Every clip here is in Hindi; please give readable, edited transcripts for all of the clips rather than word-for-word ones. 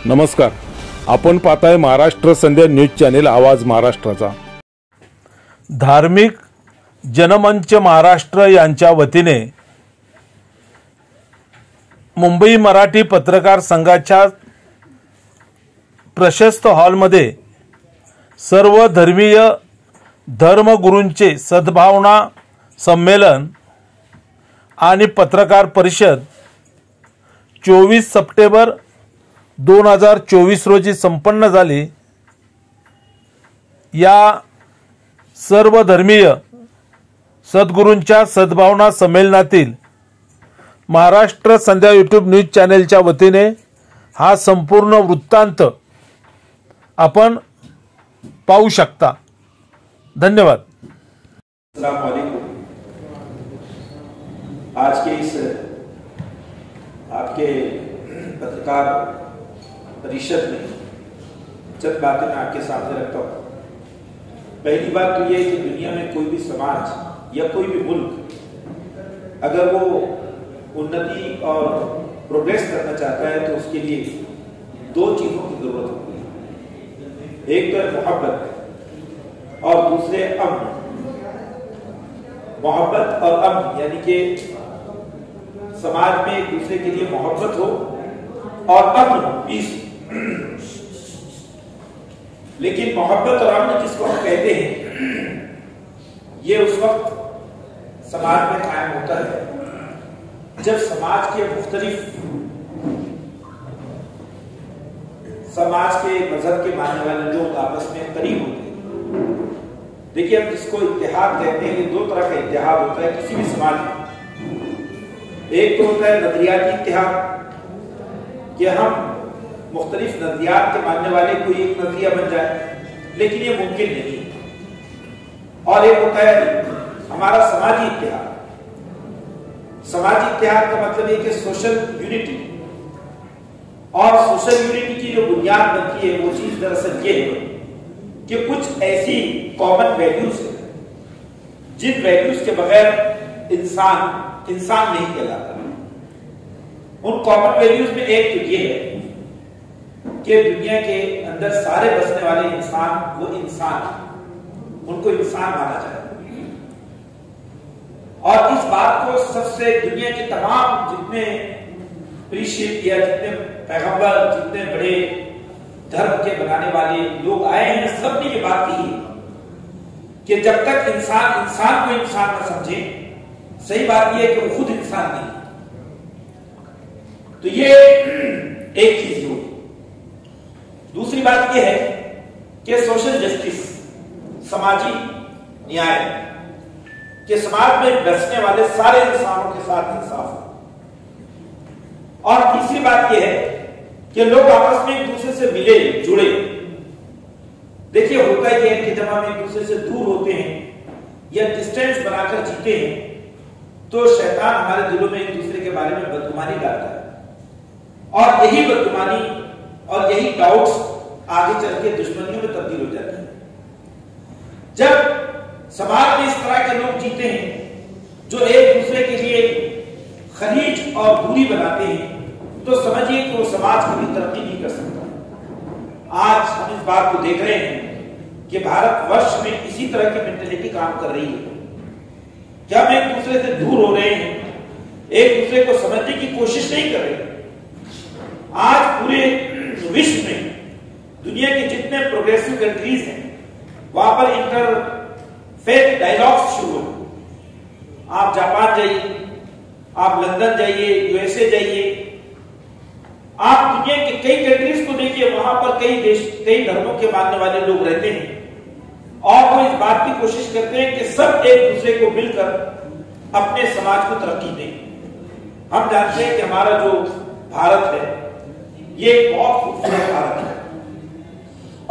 नमस्कार, आपण पाहताय महाराष्ट्र संध्या न्यूज चॅनेल आवाज महाराष्ट्राचा। धार्मिक जनमंच महाराष्ट्र यांच्या वतीने मुंबई मराठी पत्रकार संघाच्या प्रशस्त हॉलमध्ये सर्व धर्मीय धर्मगुरूंचे सद्भावना संमेलन आणि पत्रकार परिषद 24 सप्टेंबर 2024 रोजी संपन्न झाली। या सर्व धर्मीय सद्गुरूंच्या सद्भावना संमेलनातील महाराष्ट्र संध्या यूट्यूब न्यूज चॅनेलच्या वतीने हा संपूर्ण वृत्तांत आपण पाहू शकता। धन्यवाद। अस्सलाम वालेकुम। आज के इस आपके पत्रकार परिषद में चंद बातें मैं आपके सामने रखता हूँ। पहली बात तो ये है कि दुनिया में कोई भी समाज या कोई भी मुल्क अगर वो उन्नति और प्रोग्रेस करना चाहता है तो उसके लिए दो चीजों की जरूरत होती है। एक तो है मोहब्बत और दूसरे अमन। मोहब्बत और अमन यानी कि समाज में एक दूसरे के लिए मोहब्बत हो और अमन पीस। लेकिन मोहब्बत और अमन जिसको हम कहते हैं ये उस वक्त समाज में कायम होता है जब समाज के मुख्तलिफ समाज के मजहब के मानने वाले लोग आपस में करीब होते हैं। देखिए, हम जिसको इत्तेहाद कहते हैं, ये दो तरह का इत्तेहाद होता है किसी भी समाज में। एक तो होता है नजरियाती इत्तेहाद कि हम मुख्तलिफ नजरियात के मानने वाले कोई एक नजरिया बन जाए, लेकिन ये मुमकिन नहीं। और एक होता है हमारा समाजी इत्तेहाद। समाजी इत्तेहाद का मतलब है कि सोशल यूनिटी। और सोशल यूनिटी की जो बुनियाद बनती है वो चीज दरअसल ये है कि कुछ ऐसी कॉमन वैल्यूज है जिन वैल्यूज के बगैर इंसान नहीं कहलाता। उन कॉमन वैल्यूज में एक तो ये है कि दुनिया के अंदर सारे बसने वाले इंसान वो इंसान, उनको इंसान माना जाए। और इस बात को सबसे दुनिया के तमाम जितने अप्रिशिएट किया, जितने पैगंबर, जितने बड़े धर्म के बनाने वाले लोग आए हैं, सबने ये बात कही कि जब तक इंसान इंसान को इंसान न समझे, सही बात यह है कि वो खुद इंसान नहीं। तो ये एक चीज होगी। दूसरी बात यह है कि सोशल जस्टिस, समाजी न्याय, कि समाज में बसने वाले सारे इंसानों के साथ इंसाफ हो। और तीसरी बात यह है कि लोग आपस में एक दूसरे से मिले जुड़े। देखिए, होता ही है कि जब हम एक दूसरे से दूर होते हैं या डिस्टेंस बनाकर जीते हैं तो शैतान हमारे दिलों में एक दूसरे के बारे में बदगुमानी डालता है। और यही बदगुमानी और यही डाउट्स आगे चल के दुश्मनियों में तब्दील हो जाती है। जब समाज में इस तरह के लोग जीते हैं जो एक दूसरे के लिए खलीज और दूरी बनाते हैं, तो समझिए कि वो समाज कभी तरक्की नहीं कर सकता। आज हम इस बात को देख रहे हैं कि भारतवर्ष में इसी तरह की मेंटेलिटी काम कर रही है कि हम एक दूसरे से दूर हो रहे हैं, एक दूसरे को समझने की कोशिश नहीं कर रहे। आज पूरे विश्व में दुनिया के जितने प्रोग्रेसिव कंट्रीज हैं वहां पर इंटरफेथ डायलॉग्स शुरू हो। आप जापान जाइए, आप लंदन जाइए, यूएसए जाइए, आप दुनिया के कई कंट्रीज को देखिए, वहां पर कई देश, कई धर्मों के मानने वाले लोग रहते हैं और वो इस बात की कोशिश करते हैं कि सब एक दूसरे को मिलकर अपने समाज को तरक्की दें। हम जानते हैं कि हमारा जो भारत है ये एक बहुत खूबसूरत भारत है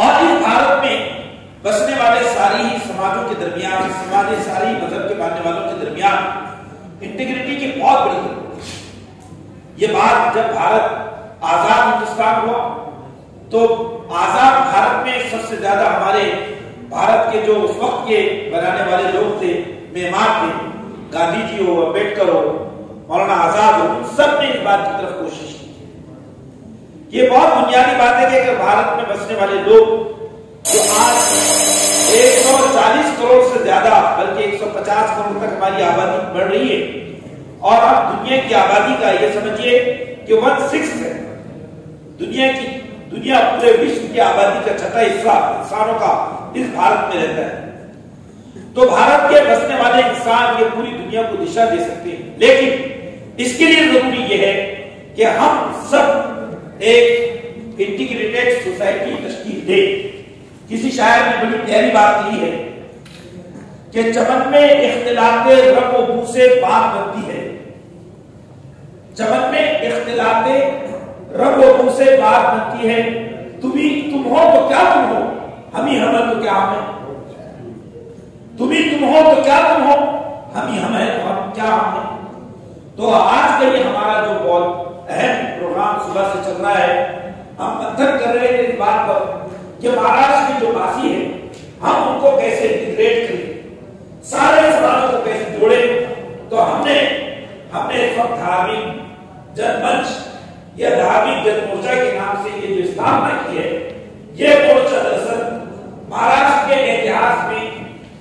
और इस भारत में बसने वाले सारी ही समाजों के दरमियान, समाज सारी मजहब के मानने वालों के दरमियान इंटीग्रिटी की बहुत बड़ी जरूरत है। ये बात जब भारत आजाद हिंदुस्तान हुआ तो आजाद भारत में सबसे ज्यादा हमारे भारत के जो उस वक्त के बनाने वाले लोग थे, मेहमान थे, गांधी जी हो, अम्बेडकर हो, मौलाना आजाद हो, सब ने इस बात की तरफ कोशिश की ये बहुत बुनियादी बात है कि अगर भारत में बसने वाले लोग जो आज 140 करोड़ से ज्यादा बल्कि 150 करोड़ तक हमारी आबादी बढ़ रही है और अब दुनिया की आबादी का ये समझिए कि 1/6 है दुनिया पूरे विश्व की आबादी का छठा हिस्सा इंसानों का इस भारत में रहता है। तो भारत के बसने वाले इंसान ये पूरी दुनिया को दिशा दे सकते हैं, लेकिन इसके लिए जरूरी यह है कि हम सब एक इंटीग्रेटेड सोसाइटी तश्कील दें। किसी शायर ने बड़ी गहरी बात कही है कि चमन में इख्तिलाते रंग व बू से बात बनती है। चमन में इख्तिलाते रंग व बू से बात बनती है। तुम हो तो क्या तुम हो, हम ही हम तो क्या हम है। तुम हो तो क्या तुम हो, हम ही हम है तो हम क्या हम है। तो आज का ये हमारा जो बहुत अहम प्रोग्राम सुबह से चल रहा है, हम मंथन कर रहे हैं इस बात पर कि महाराष्ट्र के जो वासी है हम उनको कैसे इंटीग्रेट करें, सारे समाजों को कैसे जोड़े। तो हमने इस वक्त धार्मिक जनमंच या धार्मिक जनमोर्चा के नाम से ये जो स्थापना की है, ये मोर्चा दरअसल महाराष्ट्र के इतिहास में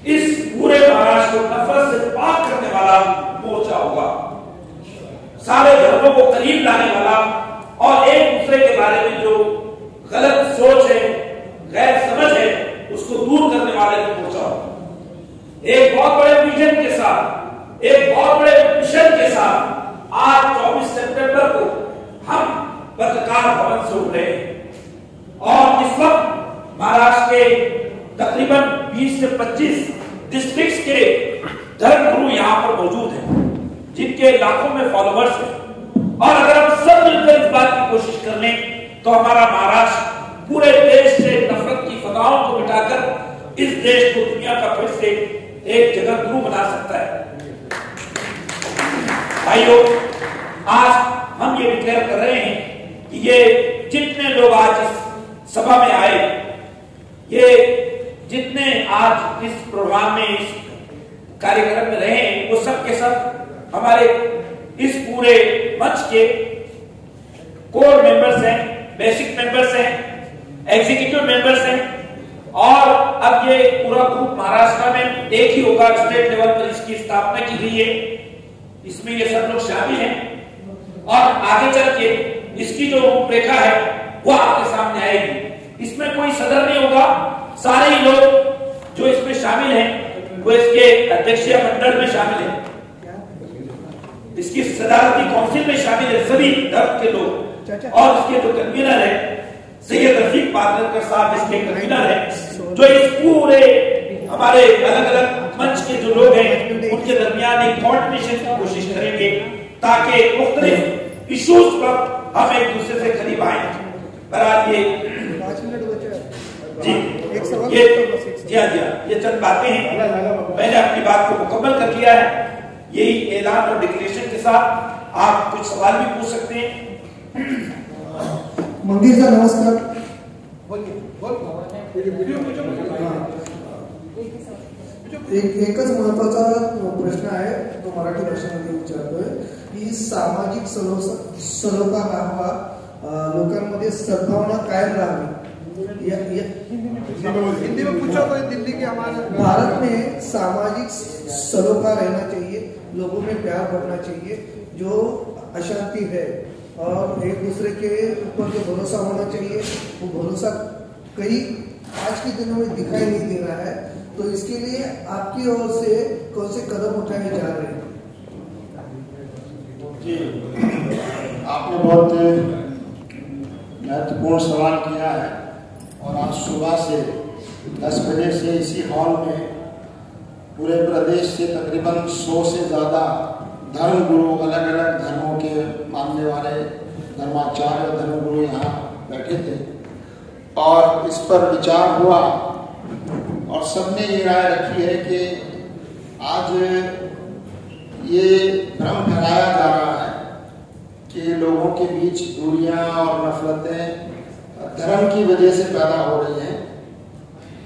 इस पूरे महाराष्ट्र को नफरत से पाक करने वाला मोर्चा होगा, सारे धर्मों को करीब लाने वाला और एक दूसरे के बारे में जो गलत सोच है, गैर समझ है, उसको दूर करने वाले को मोर्चा होगा। एक बहुत बड़े विजन के साथ, एक बहुत बड़े मिशन के साथ आज 24 सितंबर को हम पत्रकार भवन से उठ रहे हैं और इस वक्त महाराष्ट्र के तकरीबन 20 से 25 डिस्ट्रिक्ट्स के धर्मगुरु यहाँ पर मौजूद हैं, जिनके लाखों में फॉलोवर्स हैं। और अगर हम सब मिलकर इस बात की कोशिश कर लें तो हमारा महाराष्ट्र पूरे देश से नफरत की फदाओं को मिटाकर इस देश को दुनिया का फिर से एक जगत गुरु बना सकता है। भाइयों, आज हम ये डिक्लेयर कर रहे हैं कि ये जितने लोग आज इस सभा में आए, ये जितने आज इस प्रोग्राम में इस कार्यक्रम में रहे हैं, वो सब के सब हमारे इस पूरे मंच के कोर मेंबर्स हैं, बेसिक मेंबर्स हैं, एग्जीक्यूटिव मेंबर्स हैं। और अब ये पूरा ग्रुप महाराष्ट्र में एक ही होगा, स्टेट लेवल पर इसकी स्थापना की गई है, इसमें ये सब लोग शामिल हैं और आगे चल के इसकी जो रूपरेखा है वो आपके सामने आएगी। इसमें कोई सदर नहीं होगा, सारे ही लोग जो इसमें शामिल हैं वो इसके अध्यक्षीय मंडल में शामिल हैं, इसकी सदारती काउंसिल में शामिल है सभी धर्म के लोग। और इसके जो कन्वीनर है सैयद रफीक पादरकर साहब इसके कन्वीनर है, जो इस पूरे हमारे अलग अलग मंच के जो लोग हैं उनके दरमियान एक कोऑर्डिनेशन की कोशिश करेंगे ताकि मुख्तलिफ इश्यूज पर हम एक दूसरे से करीब आए। बहरहाल ये 5 मिनट बचे जी, एक सवाल ये चंद बातें हैं, मैंने अपनी बात को मुकम्मल कर लिया है। यही ऐलान और डिक्लेरेशन के साथ आप कुछ सवाल भी पूछ सकते हैं। मंदिर सर नमस्कार। एकच महत्वाचा प्रश्न आहे तो मराठी भाषेमध्ये विचारतोय की सामाजिक सलोखा राहावा, लोकांमध्ये सद्भावना कायम राहावी। हिंदी में पूछा तो दिल्ली के हमारे भारत में सामाजिक सलोखा रहना चाहिए, लोगों में प्यार बढ़ना चाहिए, जो अशांति है और एक दूसरे के ऊपर जो भरोसा होना चाहिए वो भरोसा कई आज के दिनों में दिखाई नहीं दे रहा है। तो इसके लिए आपकी ओर से कौन से कदम उठाए जा रहे हैं? जी, आपने बहुत महत्वपूर्ण सवाल किया है और आज सुबह से 10 बजे से इसी हॉल में पूरे प्रदेश से तकरीबन 100 से ज़्यादा धर्म गुरु, अलग अलग धर्मों के मानने वाले धर्माचार्य और धर्म गुरु यहाँ बैठे थे और इस पर विचार हुआ और सबने ये राय रखी है कि आज ये भ्रम फैलाया जा रहा है कि लोगों के बीच दूरियां और नफरतें धर्म की वजह से पैदा हो रही हैं।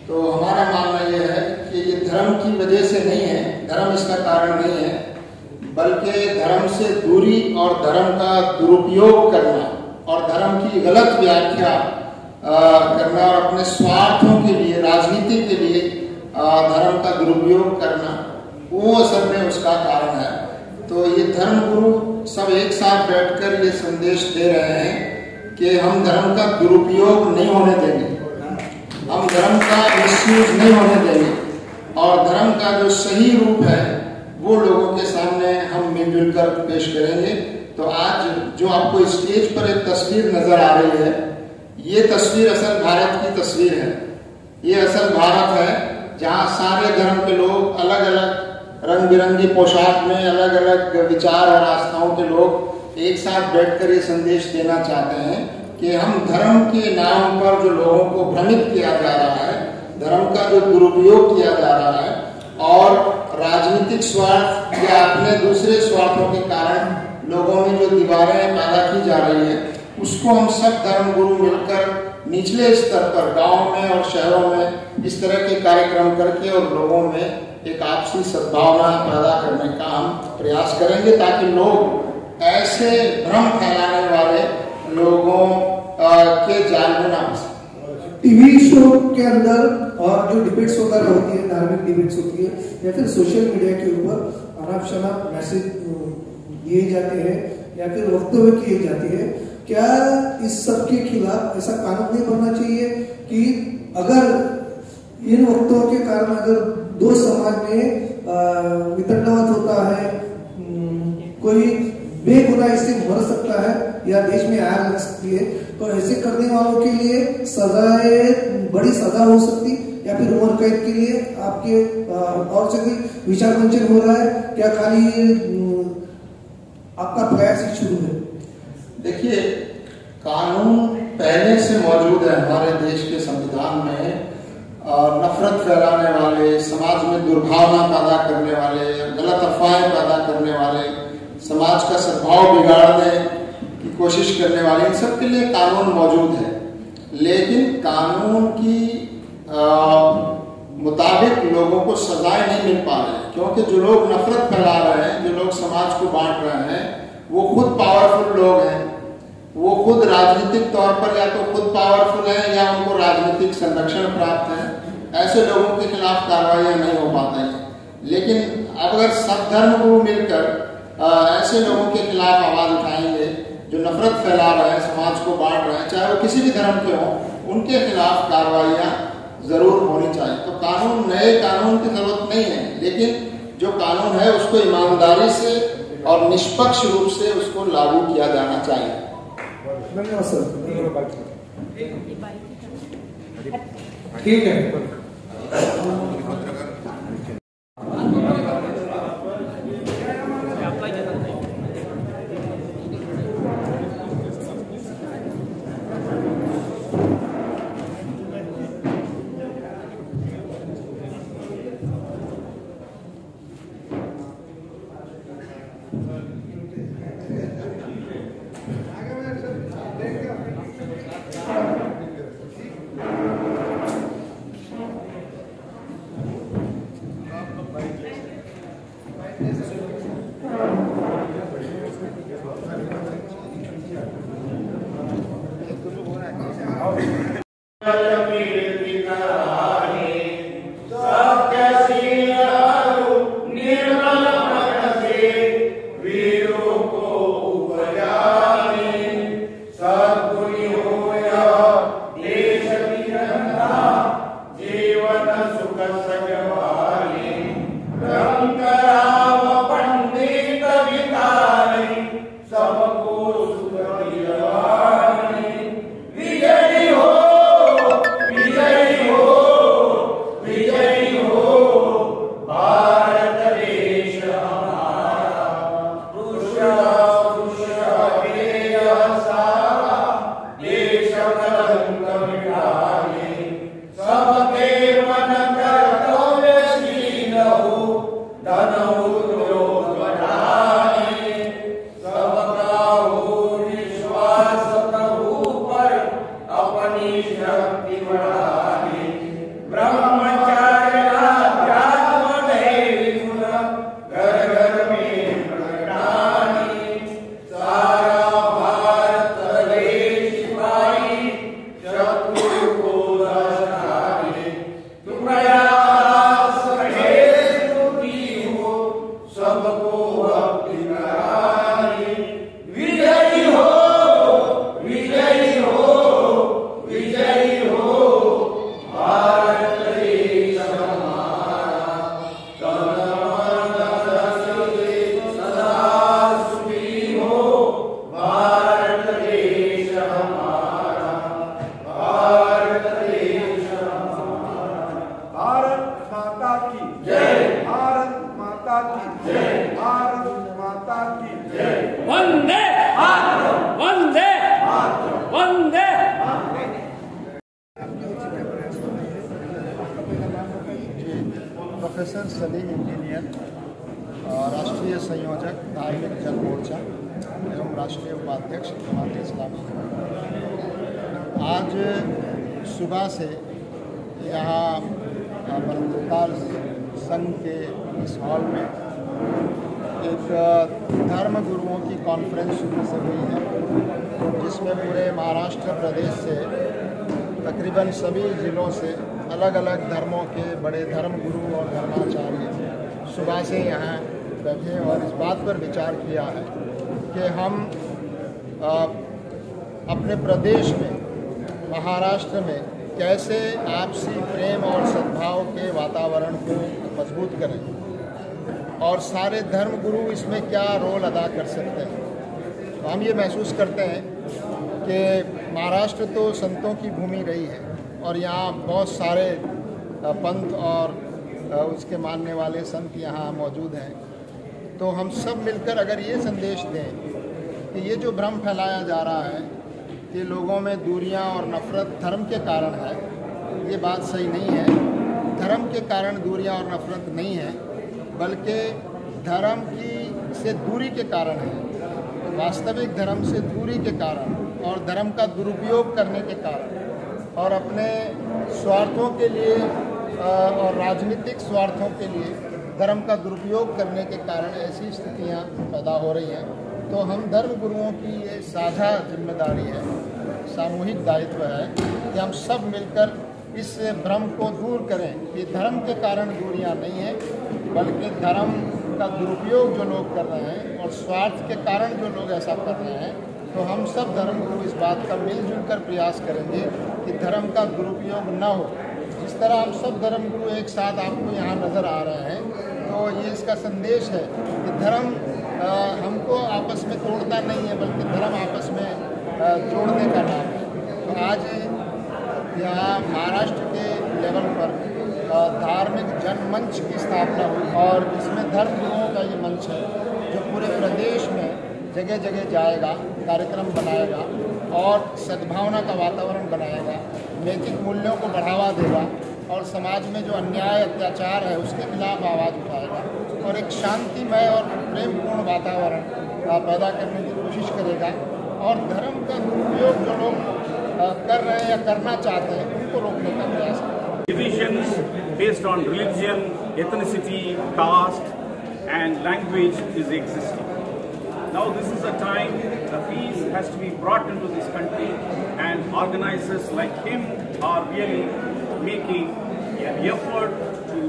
तो हमारा मानना यह है कि ये धर्म की वजह से नहीं है, धर्म इसका कारण नहीं है, बल्कि धर्म से दूरी और धर्म का दुरुपयोग करना और धर्म की गलत व्याख्या करना और अपने स्वार्थों के लिए, राजनीति के लिए धर्म का दुरुपयोग करना, वो असल में उसका कारण है। तो ये धर्म गुरु सब एक साथ बैठकर ये संदेश दे रहे हैं कि हम धर्म का दुरुपयोग नहीं होने देंगे, हम धर्म का मिसयूज नहीं होने देंगे, और धर्म का जो सही रूप है वो लोगों के सामने हम मिलजुल कर पेश करेंगे। तो आज जो आपको स्टेज पर एक तस्वीर नजर आ रही है, ये तस्वीर असल भारत की तस्वीर है। ये असल भारत है जहाँ सारे धर्म के लोग अलग अलग रंग बिरंगी पोशाक में, अलग अलग विचार और आस्थाओं के लोग एक साथ बैठकर ये संदेश देना चाहते हैं कि हम धर्म के नाम पर जो लोगों को भ्रमित किया जा रहा है, धर्म का जो दुरुपयोग किया जा रहा है, और राजनीतिक स्वार्थ या अपने दूसरे स्वार्थों के कारण लोगों में जो दीवारें पैदा की जा रही है, उसको हम सब धर्म गुरु मिलकर निचले स्तर पर गांव में और शहरों में इस तरह के कार्यक्रम करके और लोगों में एक आपसी सद्भावना पैदा करने का हम प्रयास करेंगे, ताकि लोग ऐसे भ्रम फैलाने वाले लोगों के जाल में ना फंसे। टीवी शो के अंदर और जो डिबेट्स वगैरह होती है, धार्मिक डिबेट्स होती है, या फिर सोशल मीडिया के ऊपर अनाप शनाप मैसेज दिए जाते हैं या फिर वक्तव्य किए जाते हैं, क्या इस सब के खिलाफ ऐसा कानून नहीं बनना चाहिए कि अगर इन वक्तव्यों के कारण अगर दो समाज में वितंडवाद होता है, कोई बेगुनाह इससे मर सकता है या देश में आग लग सकती है, तो ऐसे करने वालों के लिए सजाएं, बड़ी सजा हो सकती या फिर उम्र कैद के लिए आपके और से कोई विचार मंचन हो रहा है क्या? खाली आपका प्रयास ही शुरू है? देखिए, कानून पहले से मौजूद है हमारे देश के संविधान में। नफरत फैलाने वाले, समाज में दुर्भावना पैदा करने वाले, गलत अफवाहें पैदा करने वाले, समाज का सद्भाव बिगाड़ने की कोशिश करने वाले, इन सब के लिए कानून मौजूद है। लेकिन कानून की मुताबिक लोगों को सजाएं नहीं मिल पा रही, क्योंकि जो लोग नफरत फैला रहे हैं, जो लोग समाज को बांट रहे हैं, वो खुद पावरफुल लोग हैं, वो खुद राजनीतिक तौर पर या तो खुद पावरफुल हैं या उनको राजनीतिक संरक्षण प्राप्त है। ऐसे लोगों के खिलाफ कार्रवाइयां नहीं हो पाती हैं। लेकिन अगर सब धर्म गुरु मिलकर ऐसे लोगों के खिलाफ आवाज उठाएंगे जो नफरत फैला रहे हैं, समाज को बांट रहे हैं, चाहे वो किसी भी धर्म के हों, उनके खिलाफ कार्रवाइयां जरूर होनी चाहिए। तो कानून, नए कानून की जरूरत नहीं है, लेकिन जो कानून है उसको ईमानदारी से और निष्पक्ष रूप से उसको लागू किया जाना चाहिए। धन्यवाद सर। ठीक है। प्रोफेसर सलीम इंजीनियर, राष्ट्रीय संयोजक धार्मिक जन मोर्चा एवं राष्ट्रीय उपाध्यक्ष जमात इस्लामी। आज सुबह से यहाँ बलुचिस्तान संघ के इस हॉल में एक धर्म गुरुओं की कॉन्फ्रेंस शुरू से हुई है, जिसमें पूरे महाराष्ट्र प्रदेश से तकरीबन सभी ज़िलों से अलग अलग धर्मों के बड़े धर्म गुरु और धर्माचार्य सुबह से यहाँ बैठे और इस बात पर विचार किया है कि हम अपने प्रदेश में महाराष्ट्र में कैसे आपसी प्रेम और सद्भाव के वातावरण को मजबूत करें और सारे धर्म गुरु इसमें क्या रोल अदा कर सकते हैं। तो हम ये महसूस करते हैं कि महाराष्ट्र तो संतों की भूमि रही है और यहाँ बहुत सारे पंथ और उसके मानने वाले संत यहाँ मौजूद हैं। तो हम सब मिलकर अगर ये संदेश दें कि ये जो भ्रम फैलाया जा रहा है कि लोगों में दूरियां और नफ़रत धर्म के कारण है, ये बात सही नहीं है। धर्म के कारण दूरियां और नफ़रत नहीं है, बल्कि धर्म की से दूरी के कारण है। वास्तविक धर्म से दूरी के कारण और धर्म का दुरुपयोग करने के कारण और अपने स्वार्थों के लिए और राजनीतिक स्वार्थों के लिए धर्म का दुरुपयोग करने के कारण ऐसी स्थितियां पैदा हो रही हैं। तो हम धर्म गुरुओं की ये साझा जिम्मेदारी है, सामूहिक दायित्व है कि हम सब मिलकर इस भ्रम को दूर करें कि धर्म के कारण दूरियां नहीं हैं, बल्कि धर्म का दुरुपयोग जो लोग कर रहे हैं और स्वार्थ के कारण जो लोग ऐसा कर रहे हैं। तो हम सब धर्म गुरु इस बात का मिलजुल कर प्रयास करेंगे कि धर्म का दुरुपयोग न हो। जिस तरह हम सब धर्म गुरु एक साथ आपको यहाँ नज़र आ रहे हैं, तो ये इसका संदेश है कि धर्म हमको आपस में तोड़ता नहीं है, बल्कि धर्म आपस में जोड़ने का नाम है। तो आज यहाँ महाराष्ट्र के लेवल पर धार्मिक जनमंच की स्थापना हुई और इसमें धर्म गुरुओं का ये मंच है जो पूरे प्रदेश में जगह जगह जाएगा, कार्यक्रम बनाएगा और सद्भावना का वातावरण बनाएगा, नैतिक मूल्यों को बढ़ावा देगा और समाज में जो अन्याय अत्याचार है उसके खिलाफ आवाज़ उठाएगा और एक शांतिमय और प्रेमपूर्ण वातावरण पैदा करने की कोशिश करेगा और धर्म का दुरुपयोग जो लोग कर रहे हैं या करना चाहते हैं उनको रोकने का प्रयास करेगा। Divisions based on religion, ethnicity, caste and language is existing. Now this is a time the peace has to be brought into this country, and organizers like him are really making an effort to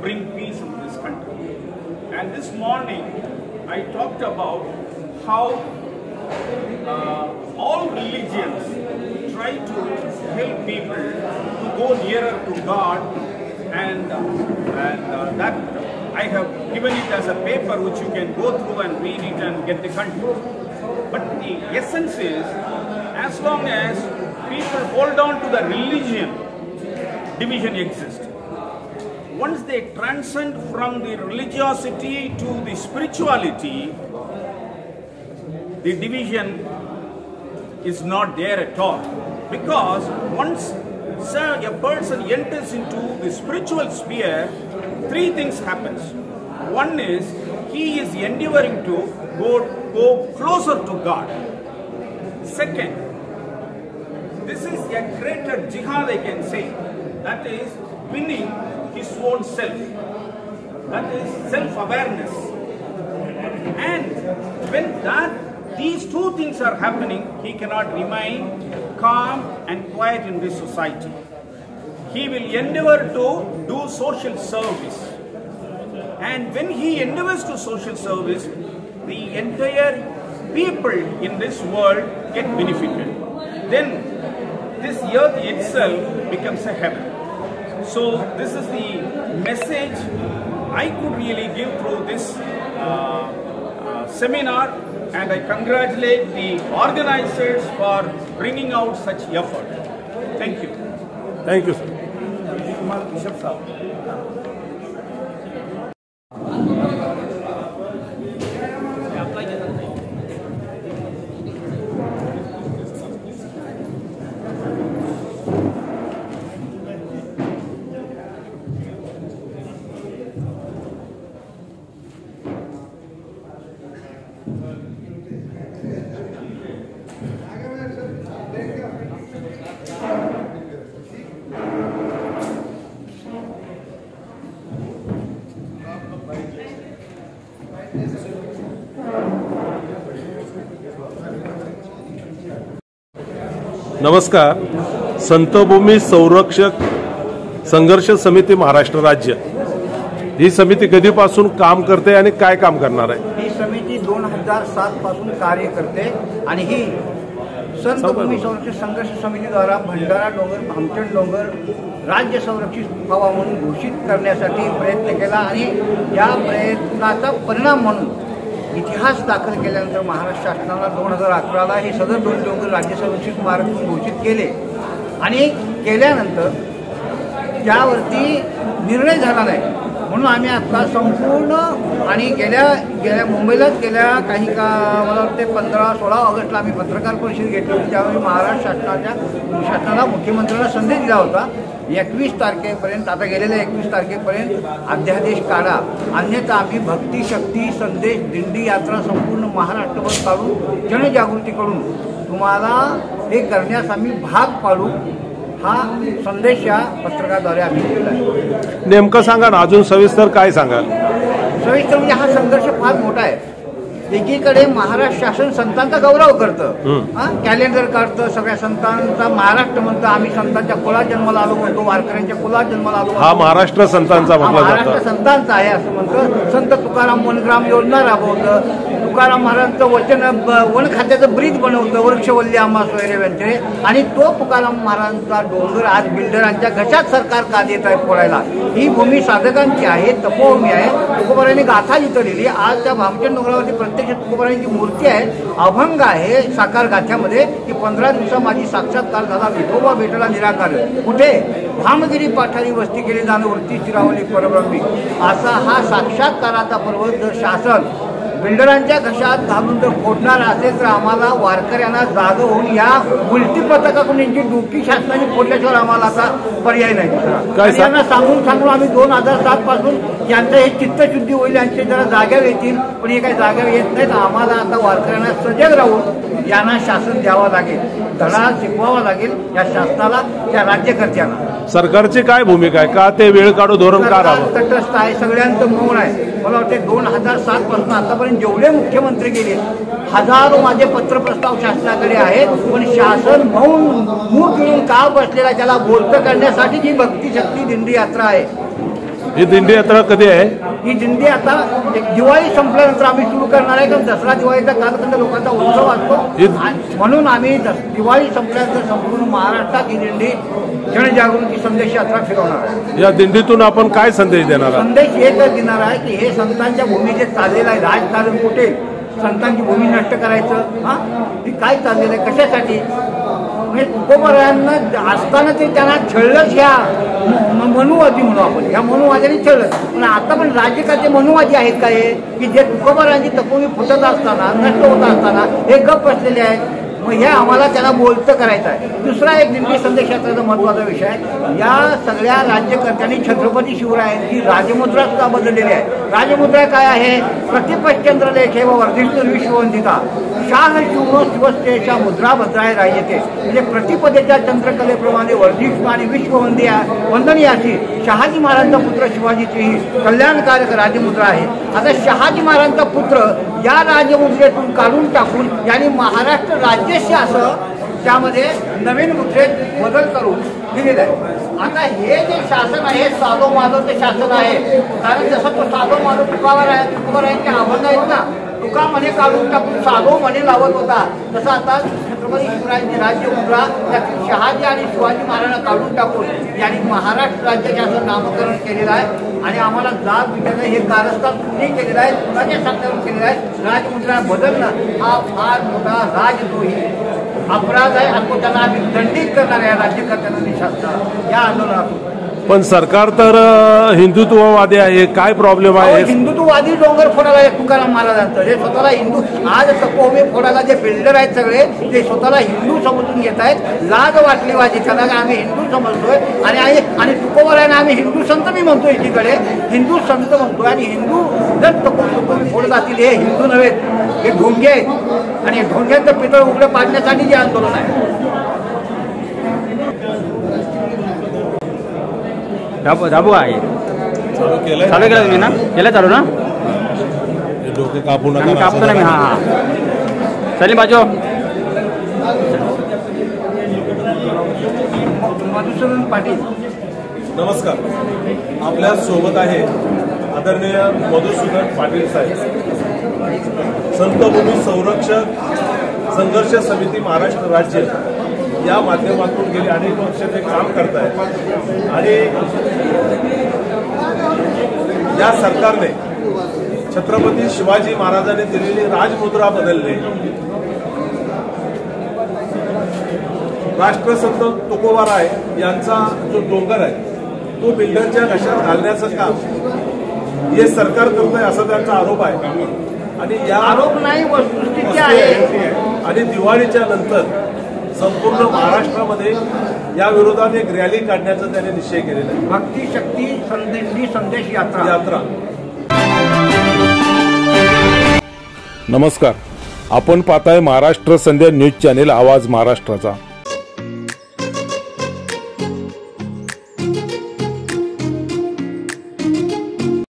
bring peace into this country. And this morning I talked about how all religions try to help people to go nearer to God, and that I have given it as a paper which you can go through and read it and get the content. But the essence is, as long as people hold on to the religion, division exists. Once they transcend from the religiosity to the spirituality, the division is not there at all. Because once a person enters into the spiritual sphere, three things happens. One is he is endeavoring to go closer to God. Second, this is a greater jihad, I can say. That is winning his own self. That is self-awareness. And when these two things are happening, he cannot remain calm and quiet in this society. He will endeavor to do social service. And when he endeavors to social service, the entire people in this world get benefited. Then this earth itself becomes a heaven. So this is the message I could really give through this seminar, and I congratulate the organizers for bringing out such effort. Thank you. Thank you, sir. Bishop Sahab. नमस्कार. संतभूमी संरक्षक संघर्ष समिती महाराष्ट्र राज्य ही समिती कधीपासून काम करते आणि काय काम करणार आहे? ही समिती 2007 पासून कार्य करते आणि ही संतभूमी संरक्षक संघर्ष समितीद्वारा भंडारा डोंगर भामचंड डोंगर राज्य संरक्षित व्हावा म्हणून घोषित करण्यासाठी प्रयत्न केला आणि या प्रयत्नाचा परिणाम म्हणून इतिहास दाखल केल्यानंतर महाराष्ट्र शासनाला 2011ला हे सदर दोन डोंगर राज्य संरक्षित स्मारक म्हणून घोषित केले आणि केल्यानंतर त्यावरती निर्णय झाला नाही म्हणून आम्ही आता संपूर्ण आणि गेल्या मुंबईलाच गेल्या काही मला वाटते 15-16 ऑगस्टला आम्ही पत्रकार परिषद घेतली होती. त्यावेळी महाराष्ट्र शासनाला मुख्यमंत्र्यांना संदेश दिला होता 21 तारखेपर्यंत आता गेलेल्या 21 तारखेपर्यंत अध्यादेश काढा, अन्यथा आम्ही भक्ती शक्ती संदेश दिंडी यात्रा संपूर्ण महाराष्ट्रभर काढून जनजागृती करून तुम्हाला हे करण्यास आम्ही भाग पाडू हा संदेश या पत्रकाद्वारे आम्ही दिलेला आहे. नेमकं सांगा ना, अजून सविस्तर काय सांगाल? सविस्तर म्हणजे हा संघर्ष फार मोठा आहे. एकीकडे महाराष्ट्र शासन संतांचा गौरव करतं, कॅलेंडर काढतं, सगळ्या संतांचा महाराष्ट्र म्हणतं, आम्ही संतांच्या कुळात जन्माला आलो म्हणतो, वारकऱ्यांच्या कुळात जन्माला आलो. हा महाराष्ट्र संतांचा म्हटला जातो. महाराष्ट्र संतांचा आहे असं म्हणतं. संत तुकाराम वनग्राम योजना राबवतं, तुकाराम महाराजांचं वचन वन खात्याचं ब्रिज बनवतं, वृक्षवल्ली आम्हा सोयरे आणि तो तुकाराम महाराजांचा डोंगर आज बिल्डरांच्या घशात सरकार का देत आहे फोडायला. ही भूमी साधकांची आहे, तपोभूमी आहे. तुकोबारांनी गाथा जिथं लिहिली. आज त्या भामचंड डोंगरावरती प्रत्यक्ष तुकोबारांची मूर्ती आहे, अभंग आहे साकार गाथ्यामध्ये की 15 दिवसा माझी साक्षात्कार झाला, विठोबा भेटला निराकार. कुठे? भामगिरी पाठारी वस्ती केली जाणं वरती चिरावली परब्रह्मी. असा हा साक्षात्काराचा पर्वत जर शासन बिल्डरांच्या घशात घालून जर फोडणार असेल तर आम्हाला वारकऱ्यांना जाग होऊन या उलटी पथकाकडून यांची डोकी शासनाने फोडल्याशिवाय आम्हाला आता पर्याय नाही दुसरा. यांना सांगून आम्ही 2007 पासून यांचं हे चित्तशुद्धी होईल, यांचे जरा जाग्यावर येतील, पण हे काही जाग्यावर येत नाहीत. आम्हाला आता वारकऱ्यांना सजग राहून यांना शासन द्यावं लागेल, धडा शिकवावा लागेल या शासनाला, या राज्यकर्त्यांना. सरकारची काय भूमिका आहे? का ते वेळ काढू धोरण का राबवतं? तटस्थ आहे, सगळ्यांचं मौन आहे. मला वाटते 2007 पासून आतापर्यंत जेवढे मुख्यमंत्री गेले हजारो माझे पत्रप्रस्ताव शासनाकडे आहेत, पण शासन मौन मूग घेऊन का बसलेला त्याला बोलतं करण्यासाठी जी भक्ती शक्ती दिंडी यात्रा आहे. ही दिंडी यात्रा कधी आहे? ही दिंडी आता दिवाळी संपल्यानंतर आम्ही सुरू करणार आहे, कारण दसरा दिवाळीचा कालखंड लोकांचा उत्सव असतो म्हणून आम्ही दिवाळी संपल्यानंतर संपूर्ण महाराष्ट्रात ही दिंडी जनजागृती संदेश यात्रा फिरवणार आहे. या दिंडीतून आपण काय संदेश देणार आहात? संदेश एकच देणार आहे की हे संतांच्या भूमी जे चाललेलं आहे राजकारण, कुठे संतांची भूमी नष्ट करायचं, ती काय चाललेलं आहे, कशासाठी? म्हणजे तुकोबारायांना असताना ते त्यांना छळलंच. ह्या मनुवादी म्हणू आपण, ह्या मनुवाद्यांनी छळलं. पण आता पण राज्यकर्ते मनुवादी आहेत काय की जे तुकोबारायांची तपोवी फुटत असताना नष्ट होत असताना हे गप्प बसलेले आहेत. मग हे आम्हाला त्याला बोलतं करायचं आहे. दुसरा एक दिंडी संदेश यात्राचा महत्त्वाचा विषय आहे. या सगळ्या राज्यकर्त्यांनी छत्रपती शिवरायांची राजमुद्रा सुद्धा बदललेली आहे. राजमुद्रा काय आहे? प्रतिपश्चंद्र लेखे व वर्धिष्णू विश्ववंदिता शाह शिवनो शिवस्तेशा मुद्रा भद्राय रायते. म्हणजे प्रतिपदेच्या चंद्रकलेप्रमाणे वर्धिष्णू आणि वंदनीय अशी शहाजी महाराजांचा पुत्र शिवाजीची ही कल्याणकारक राजमुद्रा आहे. आता शहाजी महाराजांचा पुत्र या राजमुद्रेतून काढून टाकून यांनी महाराष्ट्र राज्यशी असं त्यामध्ये नवीन मुद्रेत बदल करून दिलेलं आहे. आता हे जे शासन आहे साधो माधवचं शासन आहे, कारण जसं तो साधो माधव तुकोबारायांचे अभंग आहेत ना, तुका म्हणे काढून टाकून साधो म्हणे लावत होता, तसं आता छत्रपती शिवरायांची राज्यमुद्रा त्यातील शहाजी आणि शिवाजी महाराजांना काढून टाकून यांनी महाराष्ट्र राज्य शासन नामकरण केलेलं आहे आणि आम्हाला जाग विचारणं हे कारस्थान कुणी केलेलं आहे, कुणाच्या सांगण्यावर केलेलं आहे. राजमुद्रा बदलणं हा फार मोठा राजद्रोही अपराध आहे आणि त्यांना आम्ही दंडित करणार आहे राज्यकर्त्यांना शासनाला या आंदोलनातून. पण सरकार तर हिंदुत्ववादी आहे, काय प्रॉब्लेम आहे? हिंदुत्ववादी डोंगर फोडायला आहे तुकाराम महाराजांचं. हे स्वतःला हिंदू आज तपोभूमी फोडायला जे बिल्डर आहेत सगळे ते स्वतःला हिंदू समजून घेत आहेत. लाज वाटली पाहिजे त्यांना, आम्ही हिंदू समजतोय आणि तुकोबारायांना आम्ही हिंदू संत मी म्हणतो, एकीकडे हिंदू संत म्हणतोय आणि हिंदू जर तपोभूमी फोडत जातील हे हिंदू नव्हे, हे ढोंगे आहेत आणि ढोंग्यांचं पितळ उघडं पाडण्यासाठी जे आंदोलन आहे. दाबू आहे चालू केलं तुम्ही ना, केलं चालू ना, डोके कापू आम्ही नका. कापतो ना. हां चली बाजू मधुसूदन पाटील. नमस्कार. आपल्या सोबत आहे आदरणीय मधुसूदन पाटील साहेब, संतभूमी संरक्षक संघर्ष समिती महाराष्ट्र राज्य या माध्यमातून गेली अनेक वर्ष ते काम करत आहेत आणि या सरकारने छत्रपती शिवाजी महाराजांनी दिलेली राजमुद्रा बदलणे, राष्ट्रसंत तुकोबाराय यांचा जो डोंगर आहे तो बिल्डरच्या घशात घालण्याचं काम हे सरकार करत आहे असा त्यांचा आरोप आहे. आणि या आरोप नाही, वस्तुस्थिती आहे. आणि दिवाळीच्या नंतर संपूर्ण महाराष्ट्रामध्ये या विरोधात एक रॅली काढण्याचा त्याने निश्चय केलेला आहे. भक्ती शक्ती संदेश यात्रा. नमस्कार. आपण पाहताय महाराष्ट्र संध्या न्यूज चॅनेल, आवाज महाराष्ट्राचा.